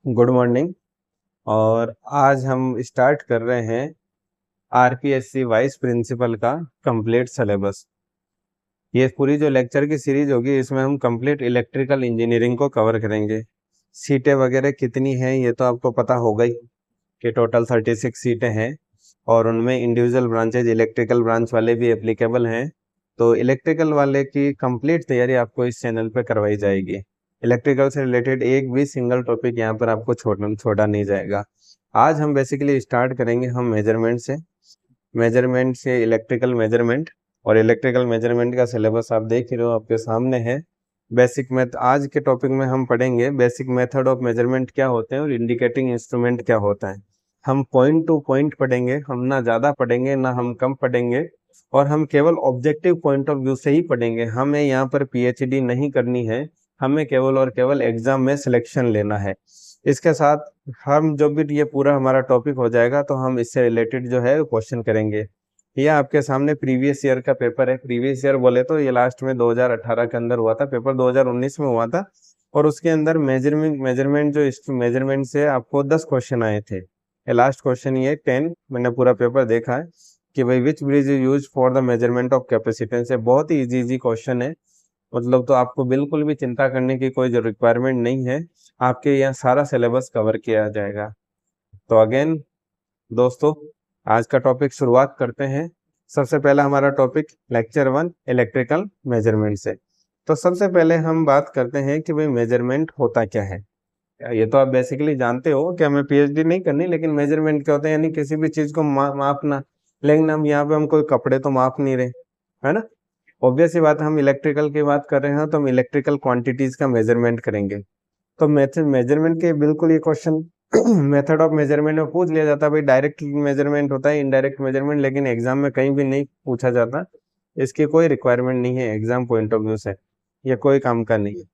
Good morning. और आज हम स्टार्ट कर रहे हैं आरपीएससी वाइस प्रिंसिपल का कंप्लीट सिलेबस। ये पूरी जो लेक्चर की सीरीज होगी इसमें हम कंप्लीट इलेक्ट्रिकल इंजीनियरिंग को कवर करेंगे। सीटें वगैरह कितनी हैं ये तो आपको पता होगा ही कि टोटल 36 सीटें हैं और उनमें इंडिविजुअल ब्रांचेज इलेक्ट्रिकल ब्रांच वाले भी एप्लीकेबल हैं। तो इलेक्ट्रिकल वाले की कंप्लीट तैयारी आपको इस चैनल पे करवाई जाएगी। इलेक्ट्रिकल से रिलेटेड एक भी सिंगल टॉपिक यहाँ पर आपको छोड़ा नहीं जाएगा। आज हम बेसिकली स्टार्ट करेंगे हम मेजरमेंट से इलेक्ट्रिकल मेजरमेंट। और इलेक्ट्रिकल मेजरमेंट का सिलेबस आप देख ही रहे हो आपके सामने है। बेसिक मैथ आज के टॉपिक में हम पढ़ेंगे बेसिक मेथड ऑफ मेजरमेंट क्या होते हैं और इंडिकेटिंग इंस्ट्रूमेंट क्या होता है। हम पॉइंट टू पॉइंट पढ़ेंगे, हम ना ज़्यादा पढ़ेंगे ना हम कम पढ़ेंगे और हम केवल ऑब्जेक्टिव पॉइंट ऑफ व्यू से ही पढ़ेंगे। हमें यहाँ पर पीएचडी नहीं करनी है, हमें केवल और केवल एग्जाम में सिलेक्शन लेना है। इसके साथ हम जो भी ये पूरा हमारा टॉपिक हो जाएगा तो हम इससे रिलेटेड जो है क्वेश्चन करेंगे। ये आपके सामने प्रीवियस ईयर का पेपर है। प्रीवियस ईयर बोले तो ये लास्ट में 2018 के अंदर हुआ था, पेपर 2019 में हुआ था और उसके अंदर मेजरमेंट से आपको 10 क्वेश्चन आए थे। लास्ट क्वेश्चन ये 10, मैंने पूरा पेपर देखा है कि भाई which bridge is use for the measurement of capacitance है। बहुत ही इजी क्वेश्चन है, मतलब तो आपको बिल्कुल भी चिंता करने की कोई जो रिक्वायरमेंट नहीं है। आपके यहाँ सारा सिलेबस कवर किया जाएगा। तो अगेन दोस्तों, आज का टॉपिक शुरुआत करते हैं। सबसे पहला हमारा टॉपिक लेक्चर 1 इलेक्ट्रिकल मेजरमेंट से। तो सबसे पहले हम बात करते हैं कि भाई मेजरमेंट होता क्या है। ये तो आप बेसिकली जानते हो कि हमें पीएचडी नहीं करनी, लेकिन मेजरमेंट क्या होता है यानी किसी भी चीज को मापना। लेकिन हम यहाँ पे हम कोई कपड़े तो माप नहीं रहे, है ना। ऑब्वियस ही बात है, हम इलेक्ट्रिकल की बात कर रहे हैं तो हम इलेक्ट्रिकल क्वांटिटीज का मेजरमेंट करेंगे। तो मेजरमेंट के बिल्कुल ये क्वेश्चन मेथड ऑफ मेजरमेंट में पूछ लिया जाता है। भाई डायरेक्ट मेजरमेंट होता है, इनडायरेक्ट मेजरमेंट, लेकिन एग्जाम में कहीं भी नहीं पूछा जाता। इसकी कोई रिक्वायरमेंट नहीं है एग्जाम पॉइंट ऑफ व्यू से, ये कोई काम का नहीं है।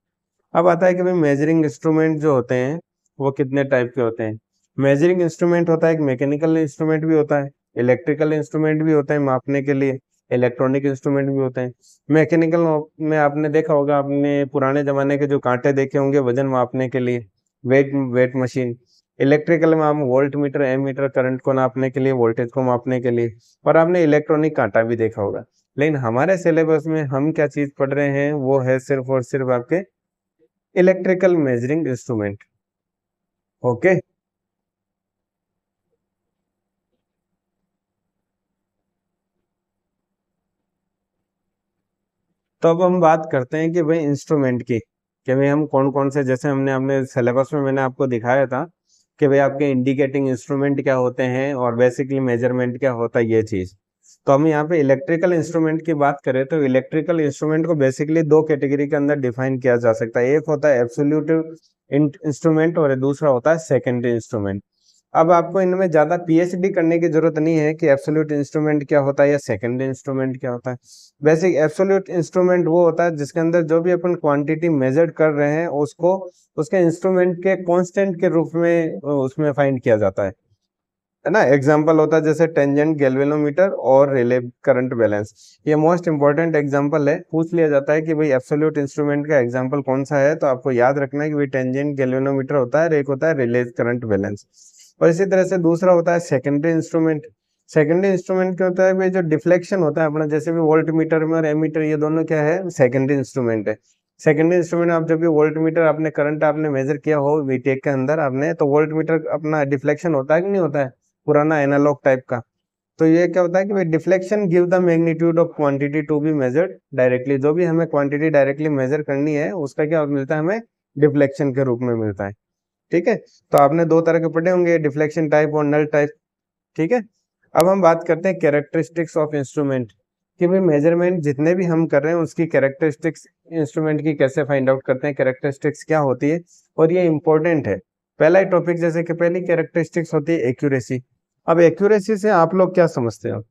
अब आता है कि भाई मेजरिंग इंस्ट्रूमेंट जो होते हैं वो कितने टाइप के होते हैं। मेजरिंग इंस्ट्रूमेंट होता है, एक मैकेनिकल इंस्ट्रूमेंट भी होता है, इलेक्ट्रिकल इंस्ट्रूमेंट भी होता है मापने के लिए, इलेक्ट्रॉनिक इंस्ट्रूमेंट भी होते हैं। मैकेनिकल में आपने देखा होगा, आपने पुराने जमाने के जो कांटे देखे होंगे वजन मापने के लिए, वेट वेट मशीन। इलेक्ट्रिकल में आप वोल्ट मीटर एमीटर करंट को नापने के लिए, वोल्टेज को मापने के लिए। और आपने इलेक्ट्रॉनिक कांटा भी देखा होगा। लेकिन हमारे सिलेबस में हम क्या चीज पढ़ रहे हैं वो है सिर्फ और सिर्फ आपके इलेक्ट्रिकल मेजरिंग इंस्ट्रूमेंट। ओके। तो अब हम बात करते हैं कि भाई इंस्ट्रूमेंट की, कि भाई हम कौन कौन से, जैसे हमने अपने सिलेबस में मैंने आपको दिखाया था कि भाई आपके इंडिकेटिंग इंस्ट्रूमेंट क्या होते हैं और बेसिकली मेजरमेंट क्या होता है ये चीज। तो हम यहाँ पे इलेक्ट्रिकल इंस्ट्रूमेंट की बात करें तो इलेक्ट्रिकल इंस्ट्रूमेंट को बेसिकली दो कैटेगरी के अंदर डिफाइन किया जा सकता है। एक होता है एब्सोल्यूट इंस्ट्रूमेंट और दूसरा होता है सेकेंडरी इंस्ट्रूमेंट। अब आपको इनमें ज्यादा पीएचडी करने की जरूरत नहीं है कि एब्सोल्यूट इंस्ट्रूमेंट क्या होता है या सेकेंडरी इंस्ट्रूमेंट क्या होता है। बेसिक एब्सोल्यूट इंस्ट्रूमेंट वो होता है जिसके अंदर जो भी अपन क्वांटिटी मेजर कर रहे हैं उसको उसके इंस्ट्रूमेंट के कांस्टेंट के रूप में उसमें फाइंड किया जाता है ना। एग्जांपल होता है जैसे टेंजेंट गैल्वेनोमीटर और रिले करंट बैलेंस। ये मोस्ट इंपॉर्टेंट एग्जांपल है, पूछ लिया जाता है कि भाई एब्सोल्यूट इंस्ट्रूमेंट का एग्जांपल कौन सा है, तो आपको याद रखना है कि भाई टेंजेंट गैल्वेनोमीटर होता है और एक होता है रिले करंट बैलेंस। और इसी तरह से दूसरा होता है सेकेंडरी इंस्ट्रूमेंट। सेकेंडरी इंस्ट्रूमेंट क्या होता है भाई, जो डिफ्लेक्शन होता है अपना, जैसे भी वोल्ट मीटर में और एमीटर, ये दोनों क्या है, सेकेंडरी इंस्ट्रूमेंट है। सेकेंडरी इंस्ट्रूमेंट आप जब भी वोल्ट मीटर आपने करंट आपने मेजर किया हो वीटेक के अंदर आपने, तो वोल्ट मीटर अपना डिफ्लेक्शन होता है कि नहीं होता है, पुराना एनालॉग टाइप का। तो ये क्या होता है कि भाई deflection give the magnitude of quantity to be measured directly. जो भी हमें क्वांटिटी डायरेक्टली मेजर करनी है उसका क्या मिलता है, हमें डिफ्लेक्शन के रूप में मिलता है। ठीक है। तो आपने दो तरह के पढ़े होंगे, डिफ्लेक्शन टाइप और नल टाइप। ठीक है। अब हम बात करते हैं कैरेक्टरिस्टिक्स ऑफ इंस्ट्रूमेंट, कि भाई मेजरमेंट जितने भी हम कर रहे हैं उसकी कैरेक्टरिस्टिक्स इंस्ट्रूमेंट की कैसे फाइंड आउट करते हैं, कैरेक्टरिस्टिक्स क्या होती है और ये इंपॉर्टेंट है। पहला ही टॉपिक, जैसे कि पहली कैरेक्टरिस्टिक्स होती है एक्यूरेसी। अब एक्यूरेसी से आप लोग क्या समझते हो।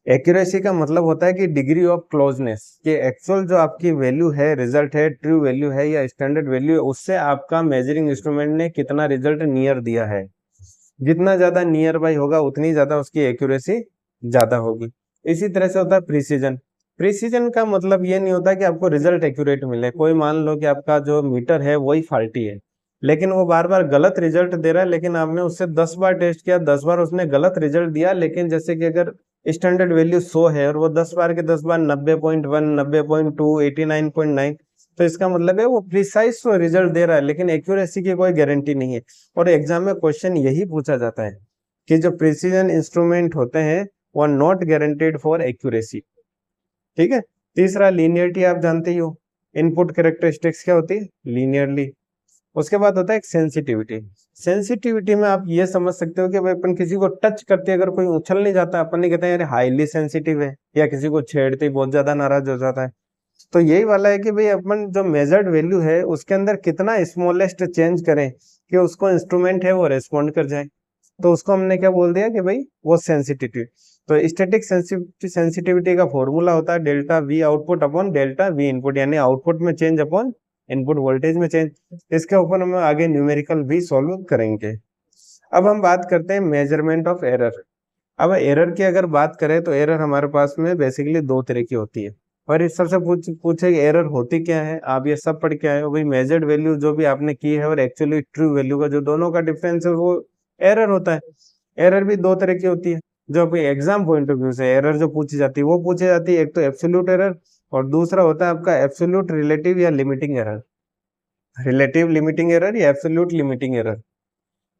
एक्यूरेसी का मतलब होता है कि डिग्री ऑफ क्लोजनेस, कि एक्चुअल जो आपकी वैल्यू है, रिजल्ट है, ट्रू वैल्यू है या स्टैंडर्ड वैल्यू है, उससे आपका मेजरिंग इंस्ट्रूमेंट ने कितना रिजल्ट नियर दिया है। जितना ज्यादा नियर बाई होगा उतनी ज्यादा उसकी एक्यूरेसी ज्यादा होगी। इसी तरह से होता है प्रिसीजन। प्रिसीजन का मतलब ये नहीं होता कि आपको रिजल्ट एक्यूरेट मिले। कोई मान लो कि आपका जो मीटर है वही फॉल्टी है, लेकिन वो बार बार गलत रिजल्ट दे रहा है, लेकिन आपने उससे 10 बार टेस्ट किया, 10 बार उसने गलत रिजल्ट दिया, लेकिन जैसे कि अगर स्टैंडर्ड वैल्यू 100 है और वो 10 बार के 10 बार 90.1, 90.2, 89.9, तो इसका मतलब है वो प्रिसाइज तो रिजल्ट दे रहा है, लेकिन एक्यूरेसी की कोई गारंटी नहीं है। और एग्जाम में क्वेश्चन यही पूछा जाता है कि जो प्रिसीजन इंस्ट्रूमेंट होते हैं वो are not guaranteed for accuracy. ठीक है। तीसरा, लीनियरिटी आप जानते ही हो, इनपुट कैरेक्टरिस्टिक्स क्या होती है, लीनियरली। उसके बाद होता है एक सेंसिटिविटी। सेंसिटिविटी में आप ये समझ सकते हो कि भाई अपन किसी को टच करते अगर कोई उछल नहीं जाता, अपन नहीं कहते हैं यार हाईली सेंसिटिव है, या किसी को छेड़ते ही बहुत ज्यादा नाराज हो जाता है। तो यही वाला है कि भाई अपन जो मेजर्ड वैल्यू है उसके अंदर कितना स्मॉलेस्ट चेंज करें कि उसको इंस्ट्रूमेंट है वो रेस्पॉन्ड कर जाए, तो उसको हमने क्या बोल दिया कि भाई वो सेंसिटिविटी। तो स्टैटिक सेंसिटिविटी का फॉर्मूला होता है delta we output upon delta we input, यानी आउटपुट में चेंज अपॉन इनपुट वोल्टेज में चेंज। इसके ऊपर हम आगे न्यूमेरिकल भी सॉल्व करेंगे। अब हम बात करते हैं मेजरमेंट ऑफ एरर। अब एरर की अगर बात करें तो एरर हमारे पास में बेसिकली दो तरह की होती है। और इस सबसे पूछे कि एरर होती क्या है, आप ये सब पढ़ के आए हो भाई, मेजर्ड वैल्यू जो भी आपने की है और एक्चुअली ट्रू वैल्यू का जो दोनों का डिफरेंस है वो एरर होता है। एरर भी दो तरह की होती है जो अपने एग्जाम पॉइंट ऑफ व्यू से एरर जो पूछी जाती है वो पूछी जाती है, एक तो एब्सोल्यूट एरर और दूसरा होता है आपका एब्सोल्यूट रिलेटिव या limiting error. Relative limiting error या एब्सोल्यूट लिमिटिंग एरर।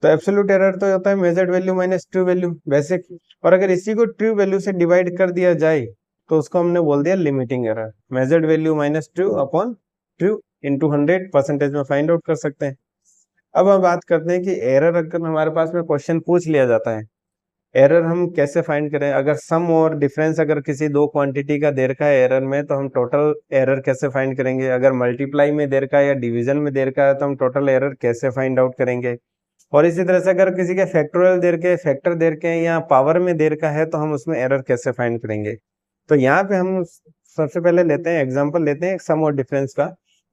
तो एब्सोल्यूट एरर तो होता है measured value minus true value basic, और अगर इसी को ट्रू वैल्यू से डिवाइड कर दिया जाए तो उसको हमने बोल दिया limiting error. Measured value minus true upon true into 100% में फाइंड आउट कर सकते हैं। अब हम बात करते हैं कि एरर अगर हमारे पास में क्वेश्चन पूछ लिया जाता है, एरर हम कैसे फाइंड करें। अगर सम और डिफरेंस अगर किसी दो क्वांटिटी का दे रखा है एरर में तो हम टोटल एरर कैसे फाइंड करेंगे। अगर मल्टीप्लाई में दे रखा है या डिवीजन में दे रखा है तो हम टोटल एरर कैसे फाइंड आउट करेंगे। और इसी तरह से अगर किसी के फैक्टोरियल दे रखे, फैक्टर दे रखे हैं या पावर में दे रखा है तो हम उसमें एरर कैसे फाइंड करेंगे। तो यहाँ पे हम सबसे पहले लेते हैं एग्जांपल लेते हैं सम और डिफरेंस का।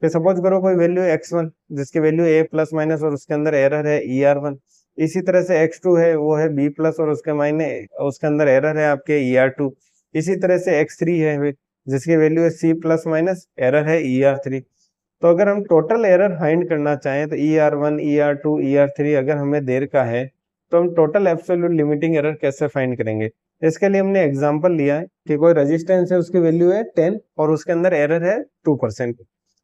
तो सपोज करो कोई वैल्यू x1 जिसकी वैल्यू a प्लस माइनस और उसके अंदर एरर है ER1। इसी तरह से x2 है वो है b प्लस और उसके मायने उसके अंदर एरर है आपके ER2। इसी तरह से x3 है जिसकी वैल्यू है c प्लस माइनस एरर है ER3। तो अगर हम टोटल एरर फाइंड करना चाहें तो ER1, ER2, ER3 अगर हमें देर का है तो हम टोटल एब्सोल्यूट लिमिटिंग एरर कैसे फाइंड करेंगे। इसके लिए हमने एग्जांपल लिया है कि कोई रेजिस्टेंस है उसकी वैल्यू है 10 और उसके अंदर एरर है 2%।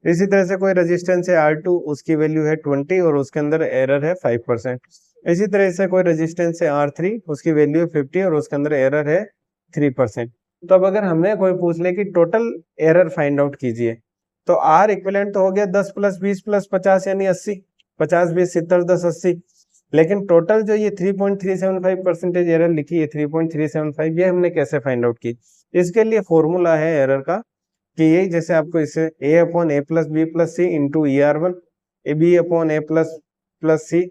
इसी तरह से कोई रेजिस्टेंस है R2 उसकी वैल्यू है 20 और उसके अंदर एरर है 5%। इसी तरह से कोई रेजिस्टेंस है R3 उसकी वैल्यू है 50 और उसके अंदर एरर है 3%। तो अब अगर हमें कोई पूछ ले कि टोटल एरर फाइंड आउट कीजिए तो R इक्विवेलेंट तो हो गया 10 प्लस 20 प्लस 50 यानी 80, 50 20 70 10 80। लेकिन टोटल जो ये 3.375% एरर लिखी है 3.375, ये हमने कैसे फाइंड आउट की। इसके लिए फॉर्मूला है एरर का कि ये जैसे आपको इसे a upon A plus B plus C into ER1, A B upon A plus C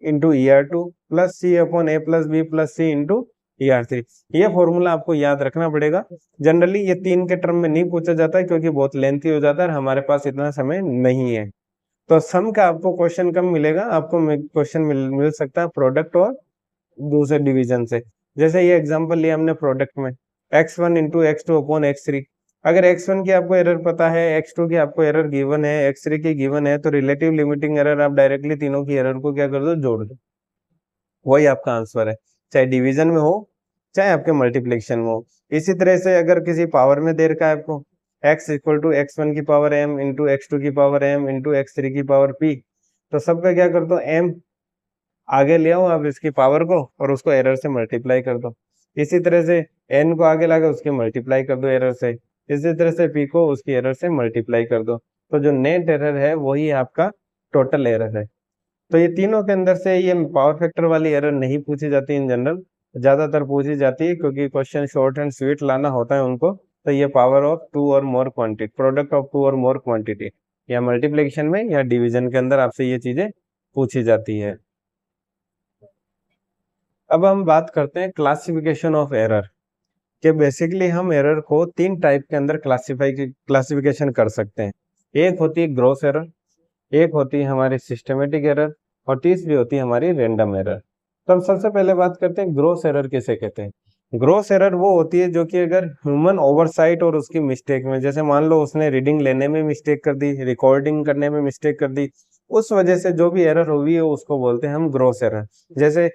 into ER2 plus C upon A plus B plus C into ER3। ये फॉर्मूला आपको याद रखना पड़ेगा। जनरली ये 3 के टर्म में नहीं पूछा जाता है क्योंकि बहुत लेंथी हो जाता है और हमारे पास इतना समय नहीं है। तो सम का आपको क्वेश्चन कम मिलेगा, आपको क्वेश्चन मिल सकता है प्रोडक्ट और दूसरे डिवीजन से। जैसे ये एग्जांपल लिया हमने प्रोडक्ट में x1 into x2 upon x3। अगर x1 की आपको एरर पता है, x2 की आपको एरर गिवन है, x3 की गिवन है, तो रिलेटिव लिमिटिंग एरर आप डायरेक्टली तीनों की एरर को क्या कर दो, जोड़ दो, वही आपका आंसर है, चाहे डिवीजन में हो चाहे आपके मल्टीप्लिकेशन में हो। इसी तरह से अगर किसी पावर में दे रखा है आपको x इक्वल टू x1 की पावर m इंटू x2 की पावर m इंटू x3 की पावर p, तो सबका क्या कर दो, m आगे ले आओ आप इसकी पावर को और उसको एरर से मल्टीप्लाई कर दो। इसी तरह से n को आगे लाकर उसकी मल्टीप्लाई कर दो एरर से। इसी तरह से p को उसकी एरर से मल्टीप्लाई कर दो। तो जो नेट एरर है वही आपका टोटल एरर है। तो ये तीनों के अंदर से ये पावर फैक्टर वाली एरर नहीं पूछी जाती इन जनरल, ज्यादातर पूछी जाती है क्योंकि क्वेश्चन शॉर्ट एंड स्वीट लाना होता है उनको। तो ये पावर ऑफ 2 और मोर क्वांटिटी, प्रोडक्ट ऑफ 2 और मोर क्वांटिटी, या मल्टीप्लिकेशन में या डिवीजन के अंदर आपसे ये चीजें पूछी जाती है। अब हम बात करते हैं क्लासिफिकेशन ऑफ एरर कि बेसिकली हम एरर को 3 टाइप के अंदर क्लासिफिकेशन कर सकते हैं। एक होती है ग्रॉस एरर, एक होती है हमारी सिस्टमेटिक एरर और तीसरी होती है हमारी रैंडम एरर। तो हम सबसे पहले बात करते हैं ग्रॉस एरर किसे कहते हैं। ग्रॉस एरर वो होती है जो कि अगर ह्यूमन ओवरसाइट और उसकी मिस्टेक में, जैसे मान लो उसने रीडिंग लेने में मिस्टेक कर दी, रिकॉर्डिंग करने में मिस्टेक कर दी, उस वजह से जो भी एरर हुई है उसको बोलते हैं हम ग्रॉस एरर। जैसे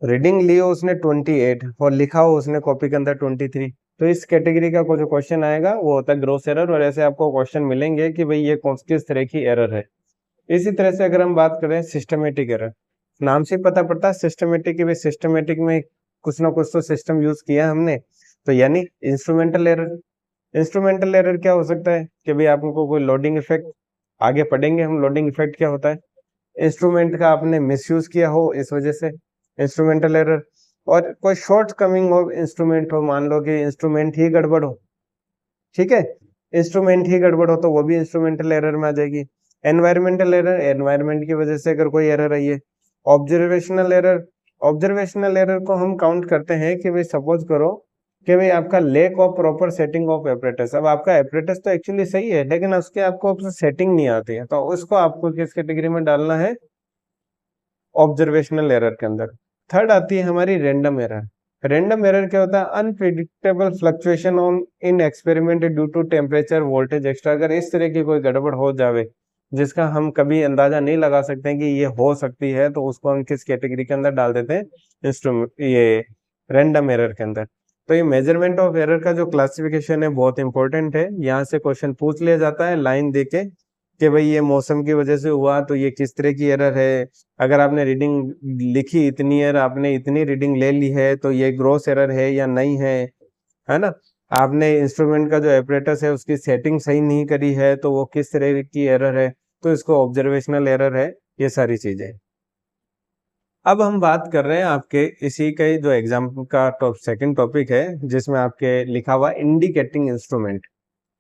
रीडिंग ली हो उसने 28 और लिखा हो उसने कॉपी के अंदर 23, तो इस कैटेगरी का जो क्वेश्चन आएगा वो होता है ग्रॉस एरर। और ऐसे आपको क्वेश्चन मिलेंगे कि भाई ये किस तरह की एरर है। इसी तरह से अगर हम बात करें सिस्टमेटिक एरर, नाम से पता पड़ता है सिस्टमेटिक, भाई सिस्टमेटिक में कुछ ना कुछ तो सिस्टम यूज किया हमने, तो यानी इंस्ट्रूमेंटल एरर। इंस्ट्रूमेंटल एरर क्या हो सकता है कि भाई आपको कोई लोडिंग इफेक्ट, आगे पढ़ेंगे हम लोडिंग इफेक्ट क्या होता है, इंस्ट्रूमेंट का आपने मिसयूज किया हो इस वजह से इंस्ट्रूमेंटल एरर। और कोई शॉर्ट कमिंग हो इंस्ट्रूमेंट हो, मान लो कि इंस्ट्रूमेंट ही गड़बड़ हो, ठीक है, इंस्ट्रूमेंट ही गड़बड़ हो तो वो भी इंस्ट्रूमेंटल एरर में आ जाएगी। एनवायरमेंटल एरर, एनवायरमेंट की वजह से अगर कोई एरर आई है। ऑब्जर्वेशनल एरर, ऑब्जर्वेशनल एरर को हम काउंट करते हैं कि भाई सपोज करो कि भाई आपका lack of proper setting of apparatus, अब आपका एपरेटस तो एक्चुअली सही है लेकिन उसके आपको सेटिंग नहीं आती है, तो उसको आपको किस कैटेगरी में डालना है, ऑब्जर्वेशनल एरर के अंदर। थर्ड आती है हमारी रैंडम एरर। रैंडम एरर क्या होता है, unpredictable fluctuation on in experiment due to temperature voltage extra. अगर इस तरह की कोई गड़बड़ हो जावे जिसका हम कभी अंदाजा नहीं लगा सकते हैं कि ये हो सकती है, तो उसको हम किस कैटेगरी के अंदर डाल देते हैं, इंस्ट्रूमेंट, ये रैंडम एरर के अंदर। तो ये मेजरमेंट ऑफ एरर का जो क्लासिफिकेशन है बहुत इंपॉर्टेंट है, यहाँ से क्वेश्चन पूछ लिया जाता है लाइन देके कि भाई ये मौसम की वजह से हुआ तो ये किस तरह की एरर है। अगर आपने रीडिंग लिखी इतनी है, आपने इतनी रीडिंग ले ली है, तो ये ग्रॉस एरर है या नहीं है ना। आपने इंस्ट्रूमेंट का जो एपरेटस है उसकी सेटिंग सही नहीं करी है तो वो किस तरह की एरर है, तो इसको ऑब्जर्वेशनल एरर है, ये सारी चीजें। अब हम बात कर रहे हैं आपके इसी के जो एग्जाम का सेकंड टॉपिक है जिसमें आपके लिखा हुआ इंडिकेटिंग इंस्ट्रूमेंट,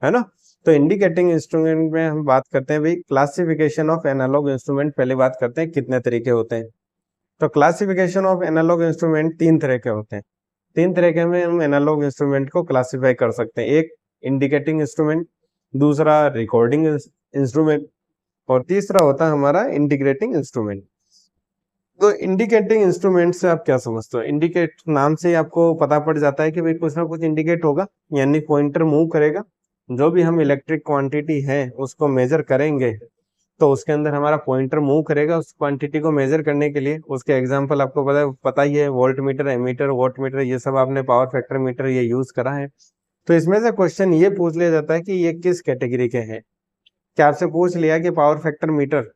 है ना। तो इंडिकेटिंग इंस्ट्रूमेंट में हम बात करते हैं भाई क्लासिफिकेशन ऑफ एनालॉग इंस्ट्रूमेंट। पहले बात करते हैं कितने तरीके होते हैं। तो क्लासिफिकेशन ऑफ एनालॉग इंस्ट्रूमेंट 3 तरह के होते हैं। 3 तरह के में हम एनालॉग इंस्ट्रूमेंट को क्लासिफाई कर सकते हैं। एक इंडिकेटिंग इंस्ट्रूमेंट, दूसरा रिकॉर्डिंग इंस्ट्रूमेंट, और तीसरा होता है हमारा इंटीग्रेटिंग इंस्ट्रूमेंट। तो इंडिकेटिंग इंस्ट्रूमेंट से आप क्या समझते हो, इंडिकेट नाम से ही आपको पता पड़ जाता है कि भाई कुछ ना कुछ इंडिकेट होगा, यानी पॉइंटर मूव करेगा। जो भी हम इलेक्ट्रिक क्वांटिटी है उसको मेजर करेंगे तो उसके अंदर हमारा पॉइंटर मूव करेगा उस क्वांटिटी को मेजर करने के लिए। उसके एग्जांपल आपको पता ही है, volt meter, ammeter, watt meter, ये सब आपने पावर फैक्टर मीटर ये यूज करा है। तो इसमें से क्वेश्चन ये पूछ लिया जाता है कि ये किस कैटेगरी के हैं। क्या आपसे पूछ लिया कि पावर फैक्टर मीटर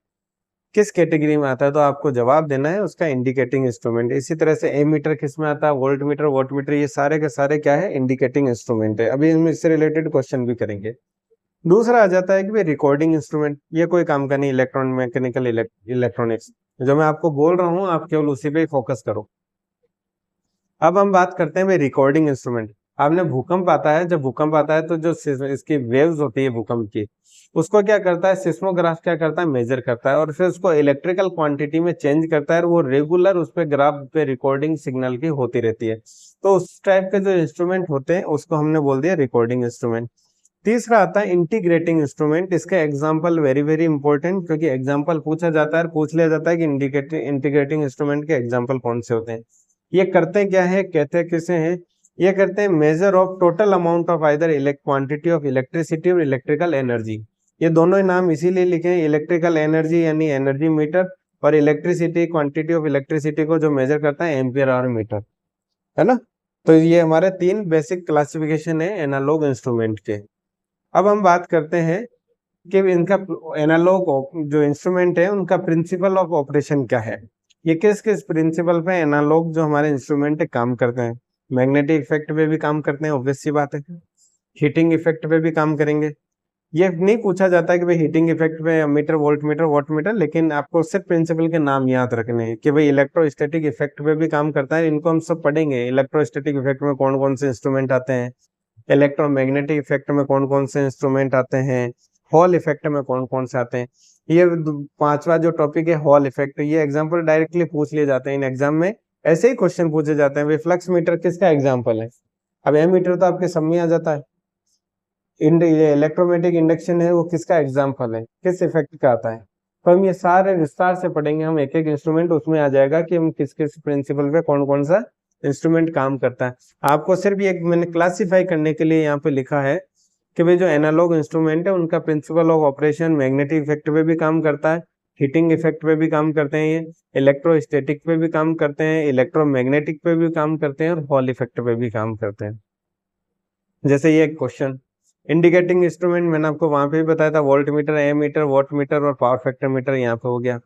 किस कैटेगरी में आता है, तो आपको जवाब देना है उसका इंडिकेटिंग इंस्ट्रूमेंट। इसी तरह से एमीटर किस में आता है, वोल्ट मीटर, वोट मीटर, ये सारे के सारे क्या है, इंडिकेटिंग इंस्ट्रूमेंट है। अभी हम इससे रिलेटेड क्वेश्चन भी करेंगे। दूसरा आ जाता है कि भाई रिकॉर्डिंग इंस्ट्रूमेंट, ये कोई काम का नहीं, इलेक्ट्रॉन मैकेनिकल इलेक्ट्रॉनिक्स, जो मैं आपको बोल रहा हूँ आप केवल उसी पे फोकस करो। अब हम बात करते हैं भाई रिकॉर्डिंग इंस्ट्रूमेंट। आपने भूकंप आता है, जब भूकंप आता है तो जो इसकी वेव्स होती है भूकंप की, उसको क्या करता है सिस्मोग्राफ, क्या करता है मेजर करता है और फिर उसको इलेक्ट्रिकल क्वांटिटी में चेंज करता है और वो रेगुलर उस पे ग्राफ पे रिकॉर्डिंग सिग्नल की होती रहती है। तो उस टाइप के जो इंस्ट्रूमेंट होते हैं उसको हमने बोल दिया रिकॉर्डिंग इंस्ट्रूमेंट। तीसरा आता है इंटीग्रेटिंग इंस्ट्रूमेंट। इसका एग्जांपल वेरी वेरी इंपॉर्टेंट, क्योंकि एग्जांपल पूछा जाता है, पूछ लिया जाता है कि इंटीग्रेटिंग इंस्ट्रूमेंट के एग्जांपल कौन से होते हैं। ये करते क्या है, कहते किसे हैं, ये करते हैं measure of total amount of either quantity of electricity और इलेक्ट्रिकल एनर्जी। ये दोनों ही नाम इसीलिए लिखे हैं, इलेक्ट्रिकल एनर्जी यानी एनर्जी मीटर, और इलेक्ट्रिसिटी क्वांटिटी ऑफ इलेक्ट्रिसिटी को जो मेजर करता है एम्पियर आवर मीटर, है ना। तो ये हमारे 3 बेसिक क्लासिफिकेशन है एनालॉग इंस्ट्रूमेंट के। अब हम बात करते हैं कि इनका एनालॉग जो इंस्ट्रूमेंट है उनका प्रिंसिपल ऑफ ऑपरेशन क्या है। ये किस किस प्रिंसिपल पे एनालॉग जो हमारे इंस्ट्रूमेंट है काम करते हैं। मैग्नेटिक इफेक्ट पे भी काम करते हैं, ऑब्वियस सी बात है। हीटिंग इफेक्ट पे भी काम करेंगे। ये नहीं पूछा जाता कि भाई हीटिंग इफेक्ट पे meter, volt meter, watt meter, लेकिन आपको सिर्फ प्रिंसिपल के नाम याद रखने हैं कि भाई इलेक्ट्रोस्टैटिक इफेक्ट पे भी काम करता है। इनको हम सब पढ़ेंगे, इलेक्ट्रोस्टैटिक इफेक्ट में कौन कौन से इंस्ट्रूमेंट आते हैं, इलेक्ट्रोमैग्नेटिक इफेक्ट में कौन कौन से इंस्ट्रूमेंट आते हैं, हॉल इफेक्ट में कौन कौन से आते हैं। ये 5वां जो टॉपिक है हॉल इफेक्ट, ये एग्जांपल डायरेक्टली पूछ लिए जाते हैं इन एग्जाम में, ऐसे ही क्वेश्चन पूछे जाते हैं। भाई फ्लक्स मीटर किसका एग्जाम्पल है, अब एमीटर तो आपके सब में आ जाता है। इलेक्ट्रोमैग्नेटिक इंडक्शन है वो किसका एग्जाम्पल है, किस इफेक्ट का आता है। तो हम ये सारे विस्तार से पढ़ेंगे, हम एक एक इंस्ट्रूमेंट, उसमें आ जाएगा कि हम किस किस प्रिंसिपल पे कौन कौन सा इंस्ट्रूमेंट काम करता है। आपको सिर्फ ये मैंने क्लासिफाई करने के लिए यहाँ पे लिखा है कि भाई जो एनालॉग इंस्ट्रूमेंट है उनका principle of operation magnetic effect पे भी काम करता है, हीटिंग इफेक्ट पे भी काम करते हैं, ये इलेक्ट्रोस्टैटिक पे भी काम करते हैं, इलेक्ट्रोमैग्नेटिक पे भी काम करते हैं और हॉल इफेक्ट पे भी काम करते हैं। जैसे ये क्वेश्चन, इंडिकेटिंग इंस्ट्रूमेंट मैंने आपको वहां पे भी बताया था, volt meter, ammeter, watt meter और पावर फैक्टर मीटर यहाँ पे हो गया।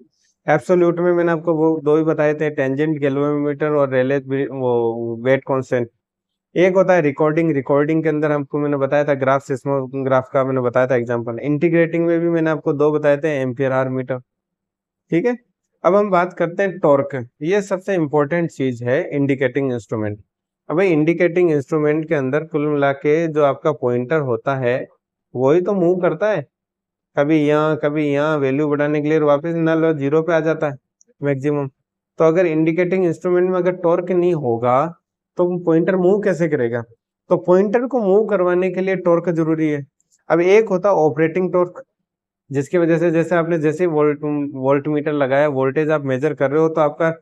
एब्सोल्यूट में मैंने आपको वो दो ही बताए थे, टेंजेंट गैल्वेनोमीटर और रेले वो वेट कांस्टेंट। एक होता है रिकॉर्डिंग, रिकॉर्डिंग के अंदर आपको मैंने बताया था ग्राफ, सिस्मोग्राफ का मैंने बताया था एग्जांपल। इंटीग्रेटिंग में भी मैंने आपको दो बताए थे, एम्पियर आवर मीटर। ठीक है, अब हम बात करते हैं टॉर्क। ये सबसे इंपॉर्टेंट चीज है इंडिकेटिंग इंस्ट्रूमेंट। अब भाई इंडिकेटिंग इंस्ट्रूमेंट के अंदर कुल मिला के जो आपका पॉइंटर होता है वही तो मूव करता है, कभी यहाँ कभी यहाँ, वैल्यू बढ़ाने के लिए वापस नल और जीरो पे आ जाता है मैक्सिमम। तो अगर इंडिकेटिंग इंस्ट्रूमेंट में अगर टॉर्क नहीं होगा तो पॉइंटर मूव कैसे करेगा? तो पॉइंटर को मूव करवाने के लिए टॉर्क जरूरी है। अब एक होता है ऑपरेटिंग टॉर्क, जिसकी वजह से जैसे आपने जैसे वोल्ट मीटर लगाया, वोल्टेज आप मेजर कर रहे हो, तो आपका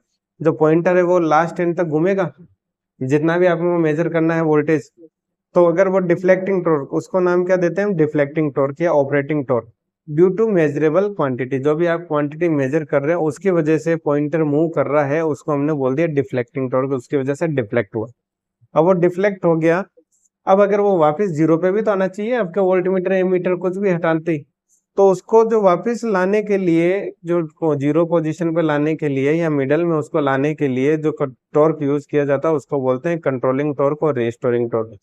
जो पॉइंटर है वो लास्ट एंड तक घूमेगा, जितना भी आपको मेजर करना है वोल्टेज। तो अगर वो डिफ्लेक्टिंग टॉर्क, उसको नाम क्या देते हैं हम, डिफ्लेक्टिंग टॉर्क या operating torque. Due to measurable quantity, जो भी आप क्वांटिटी मेजर कर रहे हैं उसकी वजह से पॉइंटर मूव कर रहा है, उसको हमने बोल दिया डिफ्लेक्टिंग टॉर्क, उसकी वजह से डिफ्लेक्ट हुआ। अब वो डिफ्लेक्ट हो गया, अब अगर वो वापस जीरो पे भी तो आना चाहिए, आपके वोल्ट मीटर एमीटर कुछ भी हटाते ही। तो उसको जो वापस लाने के लिए, जो जीरो पोजीशन पे लाने के लिए या मिडल में उसको लाने के लिए जो टॉर्क यूज किया जाता है उसको बोलते हैं कंट्रोलिंग टॉर्क और रिस्टोरिंग टॉर्क।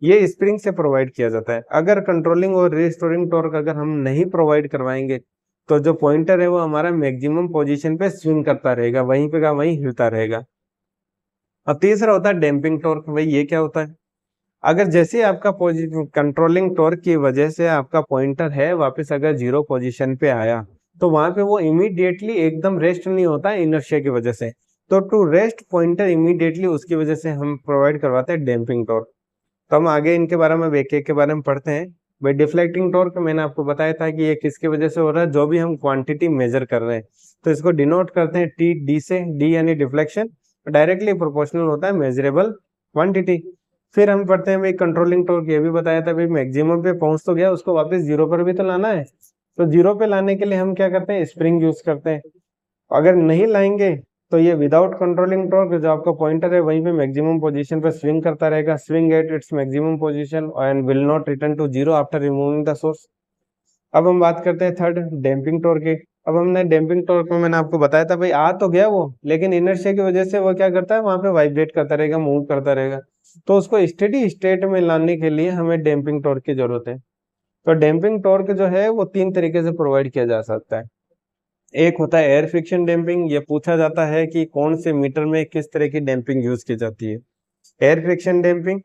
ये स्प्रिंग से प्रोवाइड किया जाता है। अगर कंट्रोलिंग और रिस्टोरिंग टॉर्क अगर हम नहीं प्रोवाइड करवाएंगे तो जो पॉइंटर है वो हमारा मैक्सिमम पोजीशन पे स्विंग करता रहेगा, वहीं पे का वहीं हिलता रहेगा। अब तीसरा होता है डैम्पिंग टॉर्क। भाई ये क्या होता है? अगर जैसे आपका कंट्रोलिंग टॉर्क की वजह से आपका पॉइंटर है वापस अगर जीरो पोजीशन पे आया तो वहां पे वो इमीडिएटली एकदम रेस्ट नहीं होता है इनर्शिया की वजह से। तो टू रेस्ट पॉइंटर इमीडिएटली, उसकी वजह से हम प्रोवाइड करवाते हैं डैम्पिंग टॉर्क। तो हम आगे इनके बारे में एक एक के बारे में पढ़ते हैं। भाई डिफ्लेक्टिंग टॉर्क मैंने आपको बताया था कि ये किसकी वजह से हो रहा है, जो भी हम क्वांटिटी मेजर कर रहे हैं तो इसको डिनोट करते हैं टी डी से। डी यानी डिफ्लेक्शन, डायरेक्टली प्रोपोर्शनल होता है मेजरेबल क्वांटिटी। फिर हम पढ़ते हैं भाई कंट्रोलिंग टॉर्क, ये भी बताया था भाई मैक्सिमम पे पहुंच तो गया, उसको वापस जीरो पर भी तो लाना है। तो जीरो पे लाने के लिए हम क्या करते हैं, स्प्रिंग यूज करते हैं। अगर नहीं लाएंगे तो ये विदाउट कंट्रोलिंग टॉर्क जो आपका पॉइंटर है वहीं पे मैक्सिमम पोजीशन पर स्विंग करता रहेगा, swing at its maximum position and will not return to zero after removing the source. अब हम बात करते हैं थर्ड, डैम्पिंग टॉर्क की। अब हमने डैम्पिंग टॉर्क में मैंने आपको बताया था भाई आ तो गया वो, लेकिन इनर्शिया की वजह से वो क्या करता है, वहां पे वाइब्रेट करता रहेगा, मूव करता रहेगा। तो उसको स्टेडी स्टेट में लाने के लिए हमें डैम्पिंग टॉर्क की जरूरत है। तो डैम्पिंग टॉर्क जो है वो तीन तरीके से प्रोवाइड किया जा सकता है। एक होता है एयर फ्रिक्शन डैम्पिंग। ये पूछा जाता है कि कौन से मीटर में किस तरह की डैम्पिंग यूज की जाती है। Air friction damping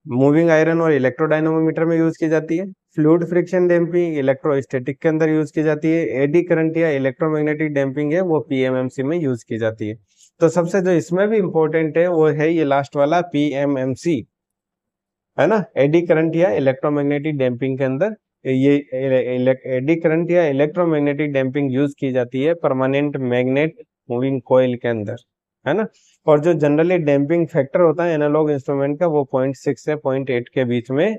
moving iron और इलेक्ट्रोडायनोमीटर में यूज की जाती है। फ्लूइड फ्रिक्शन डैम्पिंग इलेक्ट्रोस्टैटिक के अंदर यूज की जाती है। एडी करंट या इलेक्ट्रोमैग्नेटिक डैम्पिंग है वो पीएमएमसी में यूज की जाती है। तो सबसे जो इसमें भी इंपॉर्टेंट है वो है ये लास्ट वाला पीएमएमसी, है ना। एडी करंट या इलेक्ट्रोमैग्नेटिक डैम्पिंग के अंदर ये एडी करंट या इलेक्ट्रोमैग्नेटिक डैम्पिंग यूज की जाती है परमानेंट मैग्नेट मूविंग कॉइल के अंदर, है ना। और जो जनरली डैम्पिंग फैक्टर होता है एनालॉग इंस्ट्रूमेंट का वो 0.6 से 0.8 के बीच में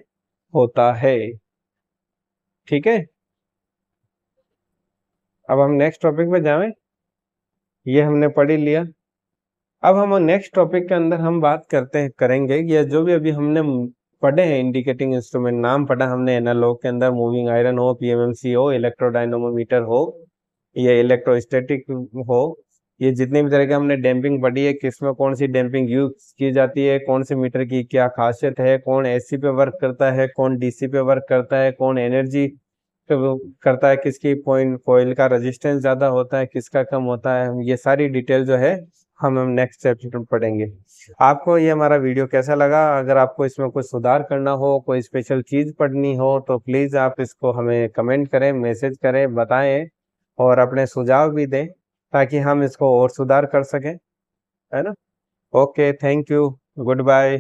होता है। ठीक है, अब हम नेक्स्ट टॉपिक पे जाएं। ये हमने पढ़ ही लिया। अब हम नेक्स्ट टॉपिक के अंदर हम बात करेंगे ये जो भी अभी हमने पढ़े हैं इंडिकेटिंग इंस्ट्रूमेंट, नाम पढ़ा हमने एनालॉग के अंदर, मूविंग आयरन हो, पीएमएमसी हो, इलेक्ट्रोडायनोमीटर हो या इलेक्ट्रोस्टैटिक हो, ये जितने भी तरह के हमने डैम्पिंग पढ़ी है, किसमें कौन सी डैम्पिंग यूज की जाती है, कौन से मीटर की क्या खासियत है, कौन एसी पे वर्क करता है, कौन डीसी पे वर्क करता है, कौन एनर्जी पे करता है, किसकी पॉइंट कॉइल का रेजिस्टेंस ज्यादा होता है, किसका कम होता है, ये सारी डिटेल जो है हम नेक्स्ट चैप्टर में पढ़ेंगे। आपको ये हमारा वीडियो कैसा लगा? अगर आपको इसमें कुछ सुधार करना हो, कोई स्पेशल चीज पढ़नी हो तो प्लीज आप इसको हमें कमेंट करें, मैसेज करें, बताएं और अपने सुझाव भी दें ताकि हम इसको और सुधार कर सकें, है ना। Okay, thank you, good bye.